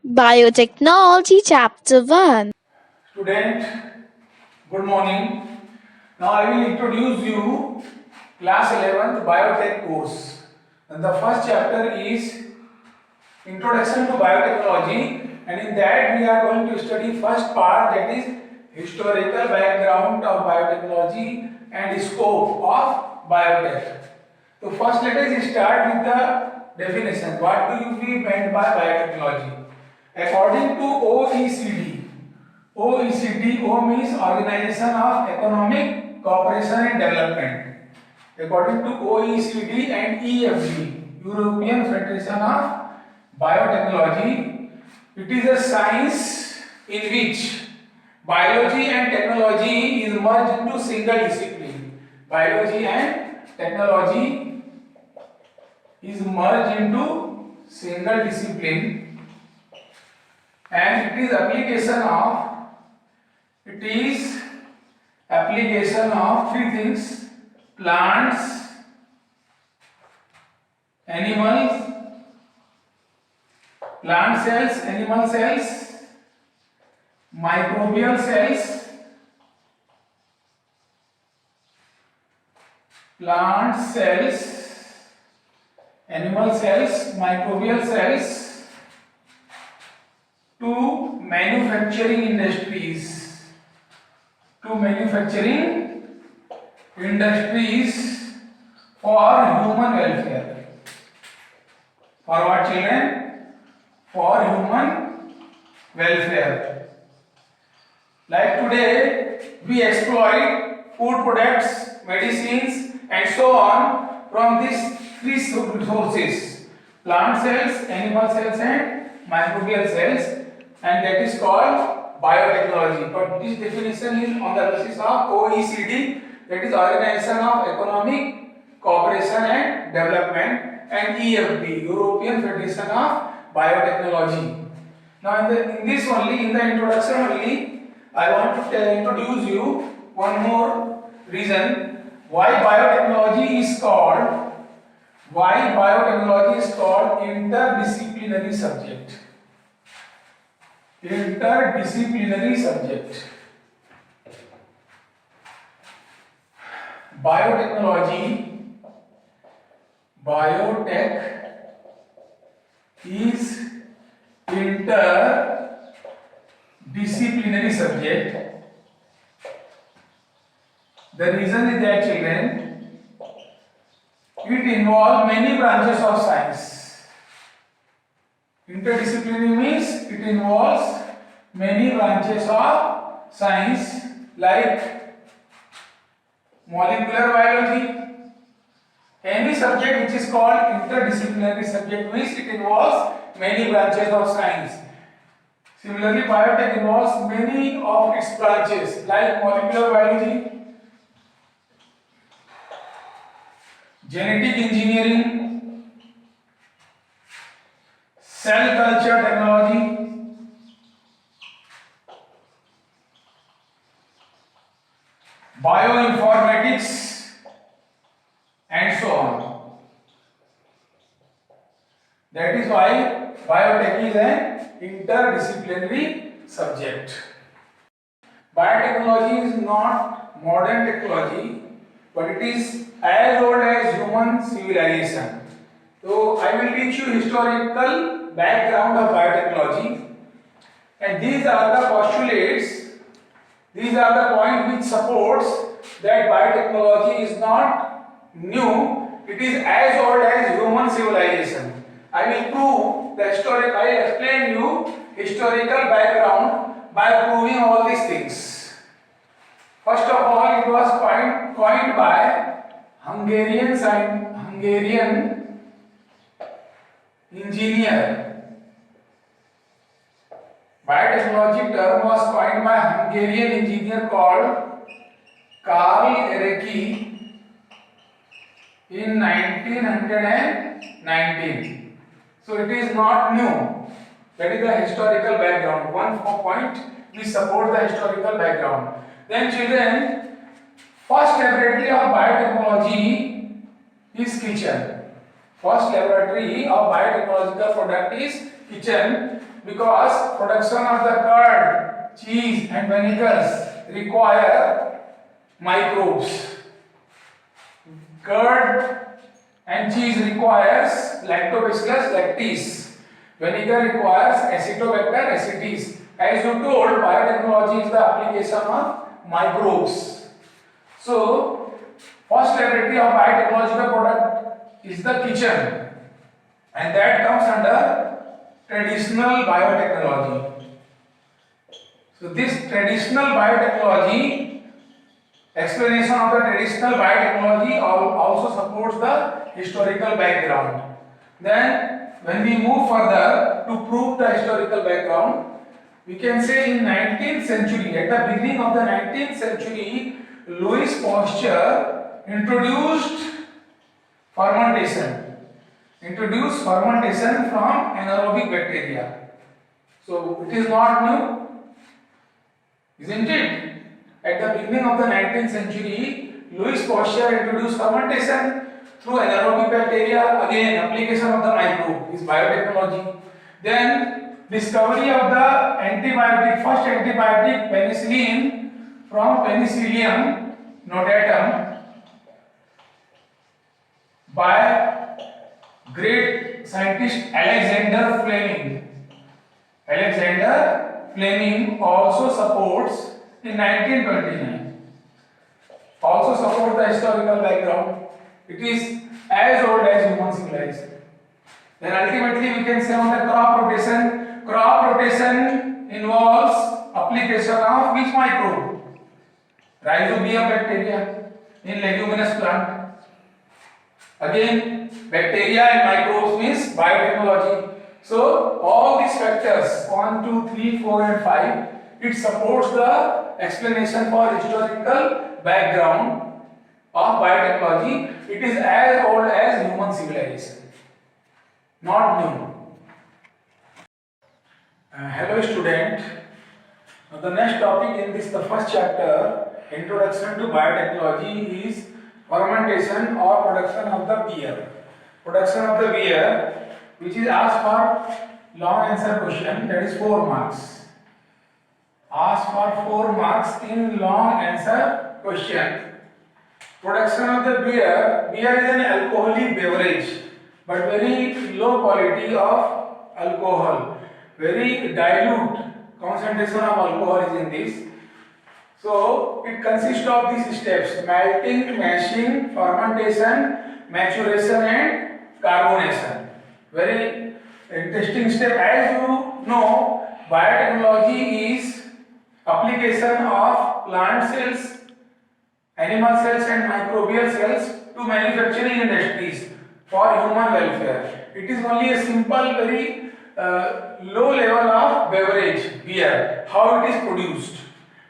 Biotechnology Chapter 1. Student, good morning. Now I will introduce you class 11th biotech course. And the first chapter is Introduction to Biotechnology, and in that we are going to study first part, that is historical background of biotechnology and scope of biotech. So first let us start with the definition. What do you be meant by biotechnology? According to OECD, O means Organization of Economic Cooperation and Development. According to OECD and EFD, European Federation of Biotechnology, it is a science in which biology and technology is merged into single discipline. Biology and technology is merged into single discipline, and it is application of three things: plants, animals, plant cells, animal cells, microbial cells, plant cells, animal cells, microbial cells, to manufacturing industries. To manufacturing industries for human welfare. For what, children? For human welfare. Like today, we exploit food products, medicines, and so on from these three sources: plant cells, animal cells, and microbial cells, and that is called biotechnology. But this definition is on the basis of OECD, that is Organization of Economic Cooperation and Development, and EFD, European Federation of Biotechnology. Now in the introduction only, I want to introduce you one more reason why biotechnology is called interdisciplinary subject. Interdisciplinary subject. Biotech is interdisciplinary subject. The reason is that, children, it involves many branches of science. Interdisciplinary means it involves many branches of science, like molecular biology. Any subject which is called interdisciplinary subject means it involves many branches of science. Similarly, biotech involves many of its branches, like molecular biology, genetic engineering, cell culture technology, bioinformatics, and so on. That is why biotech is an interdisciplinary subject. Biotechnology is not modern technology, but it is as old as human civilization. So I will teach you historical background of biotechnology, and these are the postulates, these are the points which supports that biotechnology is not new, it is as old as human civilization. I will explain you historical background by proving all these things. First of all, it was coined by Hungarian engineer. Biotechnology term was coined by Hungarian engineer called Karl Erecki in 1919. So it is not new. That is the historical background. One point we support the historical background. Then, children, first laboratory of biotechnology is kitchen. First laboratory of biotechnological product is kitchen, Because production of the curd, cheese and vinegars require microbes. Curd and cheese requires Lactobacillus lactis. Vinegar requires Acetobacter ascites. As you told, biotechnology is the application of microbes. So, first laboratory of biotechnological product is the kitchen, and that comes under traditional biotechnology. So, this traditional biotechnology, explanation of the traditional biotechnology also supports the historical background. Then, when we move further to prove the historical background, we can say in 19th century, at the beginning of the 19th century, Louis Pasteur introduced fermentation from anaerobic bacteria. So it is not new, isn't it? At the beginning of the 19th century, Louis Pasteur introduced fermentation through anaerobic bacteria. Again, application of the microbe is biotechnology. Then discovery of the antibiotic, first antibiotic penicillin from Penicillium notatum by great scientist Alexander Fleming. Alexander Fleming also supports in 1929. Also supports the historical background. It is as old as human civilization. Then ultimately we can say on the crop rotation. Crop rotation involves application of which microbe? Rhizobium bacteria in leguminous plant. Again, bacteria and microbes means biotechnology. So all these factors 1, 2, 3, 4 and 5, it supports the explanation for historical background of biotechnology. It is as old as human civilization, not new. Hello student. Now the next topic in this, the first chapter, Introduction to Biotechnology, is fermentation or production of the beer. Production of the beer, which is asked for long answer question, that is 4 marks. Asked for 4 marks in long answer question. Production of the beer. Beer is an alcoholic beverage, but very low quality of alcohol. Very dilute concentration of alcohol is in this. So it consists of these steps: malting, mashing, fermentation, maturation and carbonation. Very interesting step. As you know, biotechnology is application of plant cells, animal cells and microbial cells to manufacturing industries for human welfare. It is only a simple, very low level of beverage, beer. How it is produced?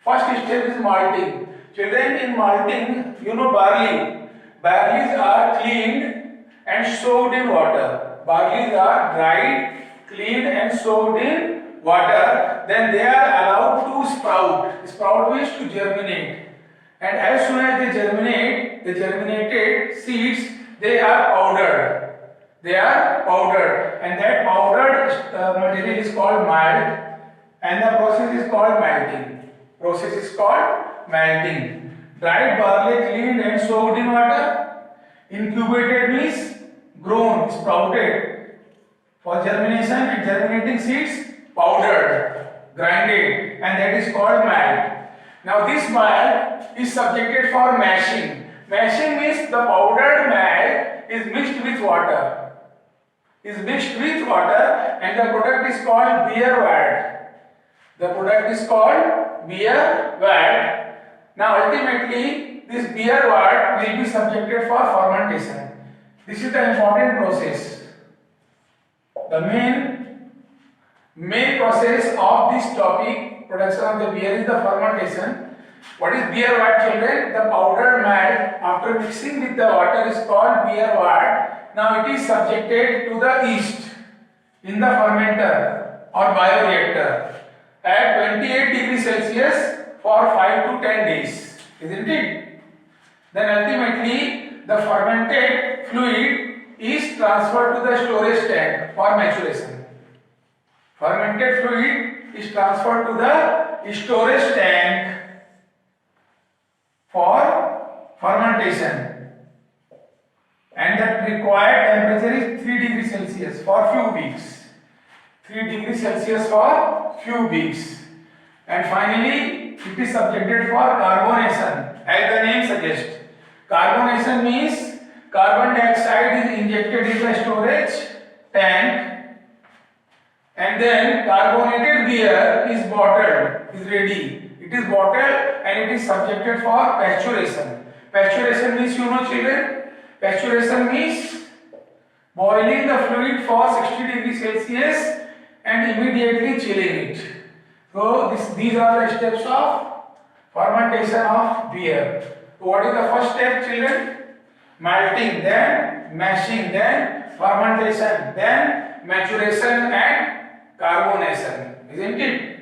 First step is malting. Children, in malting, you know barley. Barleys are cleaned and soaked in water. Barleys are dried, cleaned and soaked in water. Then they are allowed to sprout. Sprout means to germinate. And as soon as they germinate, the germinated seeds, they are powdered. They are powdered, and that powdered material is called malt, and the process is called malting. Process is called malting. Dried barley cleaned and soaked in water. Incubated means grown, sprouted. For germination and germinating seeds, powdered, grinded, and that is called malt. Now this malt is subjected for mashing. Mashing means the powdered malt is mixed with water. And the product is called beer vat. Now ultimately this beer vat will be subjected for fermentation. This is the important process. The main process of this topic, production of the beer, is the fermentation. What is beer vat, children? The powdered malt after mixing with the water is called beer vat. Now it is subjected to the yeast in the fermenter or bioreactor at 28 degrees Celsius for 5 to 10 days, isn't it? Then ultimately the fermented fluid is transferred to the storage tank for maturation. fermented fluid is transferred to the storage tank for fermentation, and the required temperature is 3 degrees Celsius for few weeks. 3 degrees Celsius for few weeks. And finally, it is subjected for carbonation, as the name suggests. Carbonation means carbon dioxide is injected in the storage tank, and then carbonated beer is bottled, is ready. It is bottled and it is subjected for pasteurization. Pasteurization means, you know children, pasteurization means boiling the fluid for 60 degrees Celsius and immediately chilling it. So these are the steps of fermentation of beer. So what is the first step, children? Malting, then mashing, then fermentation, then maturation and carbonation, isn't it?